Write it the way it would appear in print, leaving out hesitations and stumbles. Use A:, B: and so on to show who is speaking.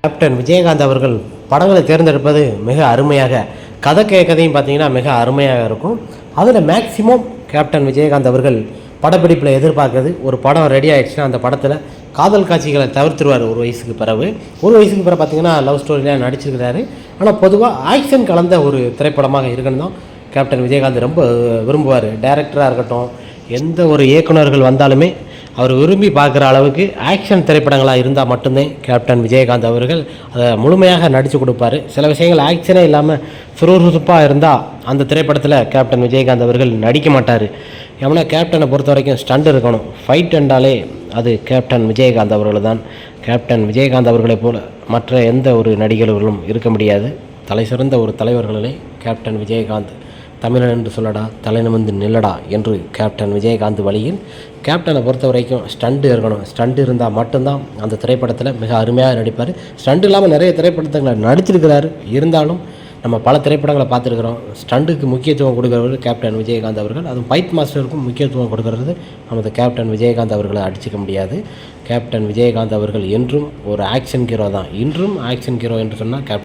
A: Captain Vijayakanth அவர்கள் படங்களை தேர்ந்தெடுப்பது மிக அருமையாக, கதை கேட்கதையும் பார்த்தீங்கன்னா மிக அருமையாக இருக்கும். அதில் மேக்சிமம் கேப்டன் விஜயகாந்த் அவர்கள் படப்பிடிப்பில் எதிர்பார்க்குறது, ஒரு படம் ரெடி ஆகிடுச்சுன்னா அந்த படத்தில் காதல் காட்சிகளை தவிர்த்துருவார். ஒரு வயசுக்கு பிறகு பார்த்தீங்கன்னா லவ் ஸ்டோரியில் நடிச்சிருக்கிறாரு. ஆனால் பொதுவாக ஆக்ஷன் கலந்த ஒரு திரைப்படமாக இருக்குன்னு தான் கேப்டன் விஜயகாந்த் ரொம்ப விரும்புவார். டைரக்டராக இருக்கட்டும், எந்த ஒரு இயக்குநர்கள் வந்தாலுமே அவர் விரும்பி பார்க்குற அளவுக்கு ஆக்ஷன் திரைப்படங்களாக இருந்தால் மட்டும்தான் கேப்டன் விஜயகாந்த் அவர்கள் அதை முழுமையாக நடித்து கொடுப்பார். சில விஷயங்கள் ஆக்ஷனே இல்லாமல் சுறுசுறுப்பாக இருந்தால் அந்த திரைப்படத்தில் கேப்டன் விஜயகாந்த் அவர்கள் நடிக்க மாட்டார். ஏன்னா கேப்டனை பொறுத்த வரைக்கும் ஸ்டண்ட் இருக்கணும். ஃபைட் என்றாலே அது கேப்டன் விஜயகாந்த் அவர்கள் தான். கேப்டன் விஜயகாந்த் அவர்களைப் போல் மற்ற எந்த ஒரு நடிகர்களும் இருக்க முடியாது. தலை சிறந்த ஒரு தலைவர்களே கேப்டன் விஜயகாந்த். தமிழன் என்று சொல்லடா, தலை நிமிர்ந்து நில்லடா என்று கேப்டன் விஜயகாந்த் வழியில் கேப்டனை பொறுத்த வரைக்கும் ஸ்டண்ட் இருக்கணும். ஸ்டண்ட் இருந்தால் மட்டும்தான் அந்த திரைப்படத்தில் மிக அருமையாக நடிப்பார். ஸ்டண்ட் இல்லாமல் நிறைய திரைப்படங்களை நடிச்சிருக்கிறாரு. இருந்தாலும் நம்ம பல திரைப்படங்களை பார்த்துருக்குறோம். ஸ்டண்ட்டுக்கு முக்கியத்துவம் கொடுக்குறவர் கேப்டன் விஜயகாந்த் அவர்கள். அதுவும் ஃபைட் மாஸ்டருக்கும் முக்கியத்துவம் கொடுக்கறது நமது கேப்டன் விஜயகாந்த் அவர்களை அடிச்சிக்க முடியாது. கேப்டன் விஜயகாந்த் அவர்கள் என்றும் ஒரு ஆக்ஷன் ஹீரோ தான். இன்றும் ஆக்ஷன் ஹீரோ என்று சொன்னால் கேப்டன்